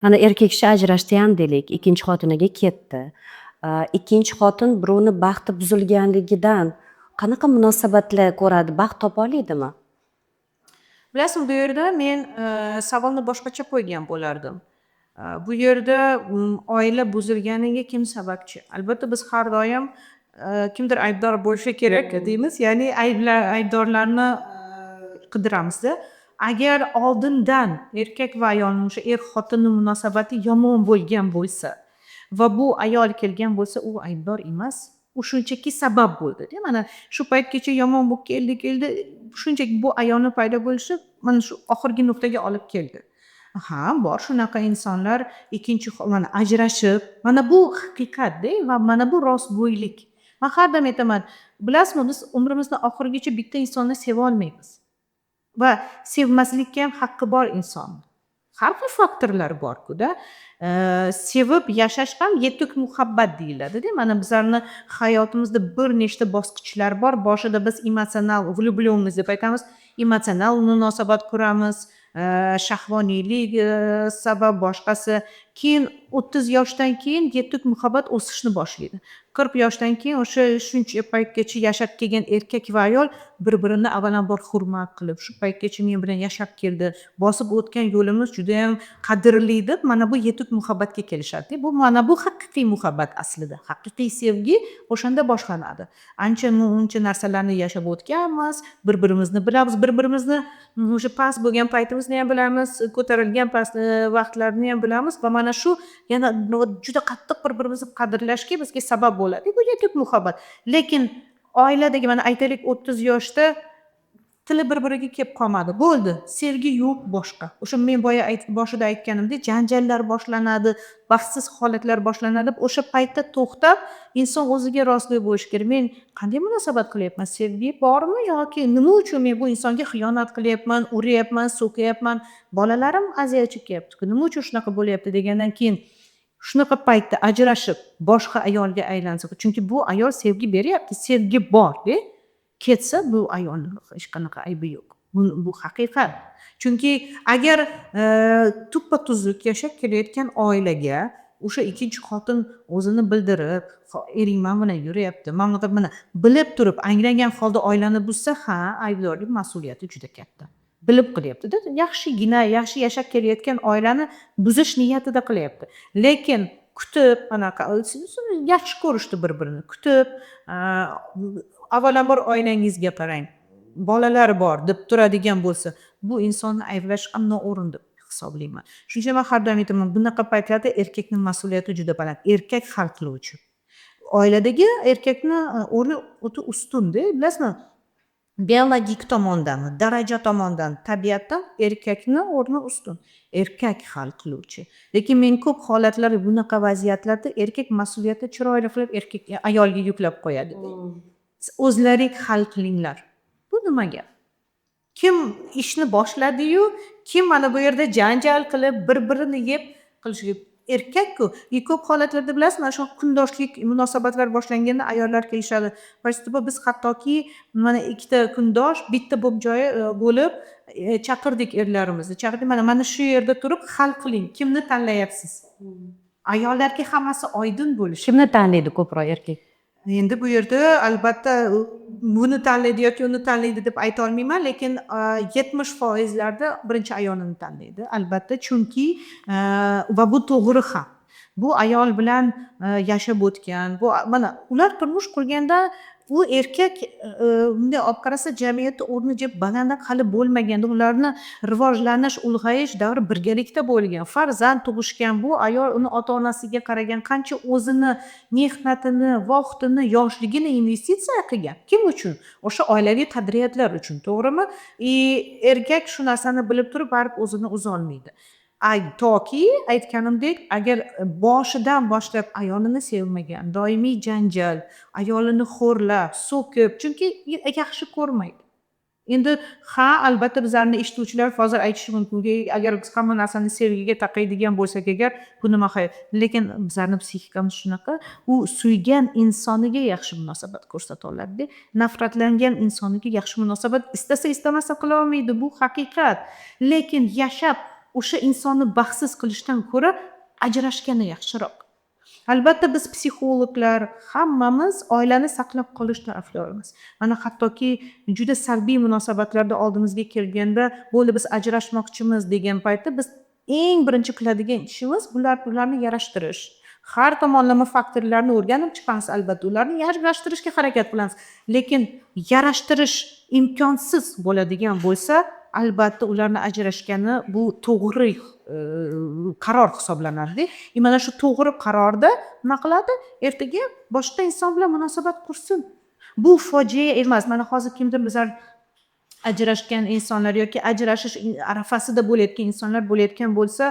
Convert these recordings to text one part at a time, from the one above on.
Mana erkak kishi ajrashdiyam deylik, ikkinchi xotiniga ketdi. Ikkinchi xotin birovni baxti buzilganligidan qanaqa munosabatlar ko'radi? Baxt topa oladimi? Bilasizmi, bu yerda men savolni boshqacha qo'ygan bo'lardim. Bu yerda oila buzilganiga kim sababchi? Albatta biz har doim kimdir aybdor bo'lishi kerak deymiz. Ya'ni aybdorlarni qidiramizda. Agar oldindan erkak va ayolning o'sha er-xotinni munosabati yomon bo'lgan bo'lsa va bu ayol kelgan bo'lsa, u aybdor emas. U shunchaki sabab bo'ldi-da. Mana shu paytgacha yomon bo'lib keldi. Shunchaki bu ayolni paydo bo'lishi mana shu oxirgi nuqtaga olib keldi. Ha, bor shunaqa insonlar mana ajrashib, mana bu haqiqat-da va mana bu rostgo'ylik. Men har doim aytaman, bilasizmi, biz umrimizni oxirigacha bitta insonni seva olmaymiz va sevmaslikka ham haqqi bor insonni. Har xil faktorlar bor-ku-da. Sevib yashash ham yetuk muhabbat deyiladi-da. Mana bizlarni hayotimizda bir nechta bosqichlar bor. Boshida biz emotsional влюбленность deb aytamiz. Emotsional munosabat quramiz, shahvoniylik sabab boshqasi. Keyin 30 yoshdan keyin yetuk muhabbat o'sishni boshlaydi. 40 yoshdan keyin o'sha shuncha paytgacha yashab kelgan erkak va ayol bir-birini avvalambor hurmat qilib, shu paytgacha men bilan yashab keldi, bosib o'tgan yo'limiz juda ham qadrli deb mana bu yetuk muhabbatga kelishadi. Mana bu haqiqiy muhabbat aslida. Haqiqiy sevgi o'shanda boshlanadi. Muncha narsalarni yashab o'tganmiz, bir-birimizni bilamiz, bir-birimizni o'sha past bo'lgan paytimizni ham bilamiz, ko'tarilgan past vaqtlarni ham bilamiz va mana shu yana juda qattiq bir-birimizni qadrlashga bizga sabab bo'ladi. Bu yetuk muhabbat. Lekin oiladagi mana aytaylik 30 yoshda tili bir-biriga kelib qolmadi. Bo'ldi, sevgi yo'q boshqa. O'sha men boshida aytganimdek, janjallar boshlanadi, baxtsiz holatlar boshlanadi. O'sha paytda to'xtab, inson o'ziga rostgo'y bo'lishi kerak. Men qanday munosabat qilyapman? Sevgi bormi yoki nima uchun men bu insonga xiyonat qilyapman, uryapman, so'kyapman? Bolalarim aziyat chekyapti-ku. Nima uchun shunaqa bo'lyapti degandan keyin shunaqa paytda ajrashib, boshqa ayolga aylansa, chunki bu ayol sevgi beryapti, sevgi bor-da. Ketsa bu ayolning hech qanaqa aybi yo'q. Bu haqiqat. Chunki agar tuppa-tuzuk yashab kelayotgan oilaga o'sha ikkinchi xotin o'zini bildirib, ering men bilan yuryapti, mana bilib turib, anglagan holda oilani buzsa, ha, aybdorlik mas'uliyati juda katta. Bilib qilyapti-da, yaxshigina, yaxshi yashab kelayotgan oilani buzish niyatida qilyapti. Lekin kutib, anaqa yaxshi ko'rishdi bir-birini. Kutib, avvalambor oilangizga qarang. Bolalar bor deb turadigan bo'lsa, bu insonni ayblash ham noo'rin deb hisoblayman. Shuning uchun men har doim aytaman, bunaqa paytlarda erkakning mas'uliyati juda baland. Erkak hal qiluvchi. Oiladagi erkakni o'rni o'ta ustun-da, bilasizmi? Biologik tomondan, daraja tomondan, tabiatdan erkakni o'rni ustun. Erkak hal qiluvchi. Lekin men ko'p holatlar bunaqa vaziyatlarda erkak mas'uliyatni chiroyli qilib ayolga yuklab qo'yadi. O'zlaring hal qilinglar. Bu nima gap? Kim ishni boshladi-yu, kim mana bu yerda janjal qilib, bir-birini yeb qilishi erkak-ku. Ko'p holatlarda bilasizmi, shu kundoshlik munosabatlar boshlanganda ayollar kelishadi. Prosta biz hattoki mana ikkita kundosh bitta bo'lib chaqirdik erlarimizni. Chaqirdik, mana shu yerda turib hal qiling. Kimni tanlayapsiz? Ayollarga hammasi oydin bo'lishi. Kimni tanlaydi ko'proq erkak? Endi bu yerda albatta buni tanlaydi yoki uni tanlaydi deb ayta olmayman, lekin 70% birinchi ayolini tanlaydi. Albatta, chunki va bu to'g'ri ham. Bu ayol bilan yashab o'tgan, mana ular turmush qurganda u erkak bunday olib qarasa jamiyatda o'rni jeb balandroq hali bo'lmaganda, ularni rivojlanish, ulg'ayish davri birgalikda bo'lgan. Farzand tug'ishgan, bu ayol uni ota-onasiga qaragan, qancha o'zini mehnatini, vaqtini, yoshligini investitsiya qilgan. Kim uchun? O'sha oilaviy qadriyatlar uchun, to'g'rimi? Erkak shu narsani bilib turib, baribir o'zini o'zi olmaydi. Toki aytganimdek, agar boshidan boshlab ayolini sevmagan, doimiy janjal, ayolini xo'rlab, so'kib, chunki yaxshi ko'rmaydi. Endi albatta bizlarni eshituvchilar hozir aytishi mumkinki, agar biz hamma narsani sevgiga taqaydigan bo'lsak agar, bu nima hayot. Lekin bizlarni psixikamiz shunaqa, u suygan insoniga yaxshi munosabat ko'rsata oladi-da. Nafratlangan insoniga yaxshi munosabat istasa istamasa qila olmaydi, bu haqiqat. Lekin yashab o'sha insonni baxtsiz qilishdan ko'ra ajrashgani yaxshiroq. Albatta biz psixologlar hammamiz oilani saqlab qolish tarafdorimiz. Mana hattoki juda salbiy munosabatlarda oldimizga kelganda, bo'ldi biz ajrashmoqchimiz degan paytda biz eng birinchi qiladigan ishimiz ularni yarashtirish. Har tomonlama faktorlarni o'rganib chiqamiz albatta. Ularni yarashtirishga harakat qilamiz. Lekin yarashtirish imkonsiz bo'ladigan bo'lsa, albatta ularni ajrashgani bu to'g'ri qaror hisoblanadi. Mana shu to'g'ri qarorda nima qiladi? Ertaga boshqa inson bilan munosabat qursin. Bu fojia emas. Mana hozir kimdir bizlar ajrashgan insonlar yoki ajrashish arafasida bo'layotgan insonlar bo'layotgan bo'lsa,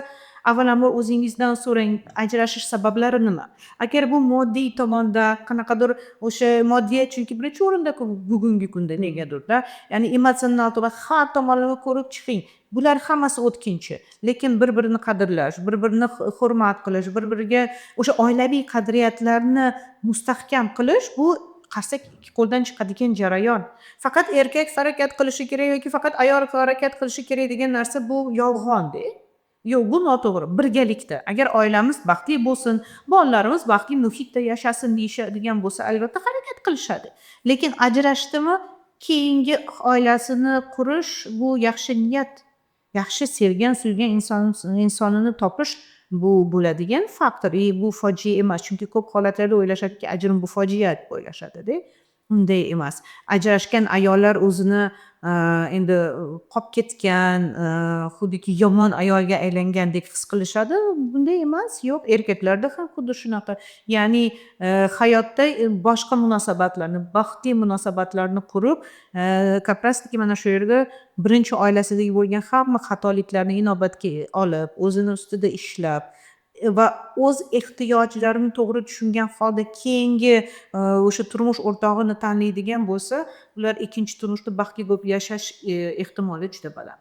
avvalambor o'zingizdan so'rang, ajrashish sabablari nima? Agar bu moddiy tomonda qanaqadir o'sha moddiyat chunki birinchi o'rinda bugungi kunda negadirda, ya'ni emotsional va har tomonlama ko'rib chiqing. Bular hammasi o'tkinchi. Lekin bir-birini qadrlash, bir-birini hurmat qilish, bir-biriga o'sha oilaviy qadriyatlarni mustahkam qilish bu qarsak ikki qo'ldan chiqadigan jarayon. Faqat erkak harakat qilishi kerak yoki faqat ayol harakat qilishi kerak degan narsa bu yolg'on-da. Yo'q, bu noto'g'ri. Birgalikda. Agar oilamiz baxtli bo'lsin, bolalarimiz baxtli muhitda yashasin deyishadigan bo'lsa, albatta harakat qilishadi. Lekin ajrashdimi, keyingi oilasini qurish bu yaxshi niyat, yaxshi sevgan, suygan insonini topish bu bo'ladigan faktor. Bu fojia emas. Chunki ko'p holatlarda o'ylashadiki, ajrim bu fojia deb o'ylashadi-da. Unday emas. Ajrashgan ayollar o'zini endi qolib ketgan, xuddiki yomon ayolga aylangandek his qilishadi. Bunday emas. Yo'q, erkaklarda ham xuddi shunaqa. Ya'ni hayotda boshqa munosabatlarni, baxtli munosabatlarni qurib, kaprastiki mana shu yerda birinchi oilasidagi bo'lgan hamma xatoliklarni inobatga olib, o'zini ustida ishlab va o'z ehtiyojlarini to'g'ri tushungan holda keyingi o'sha turmush o'rtog'ini tanlaydigan bo'lsa, ular ikkinchi turmushda baxtli bo'lib yashash ehtimoli juda baland.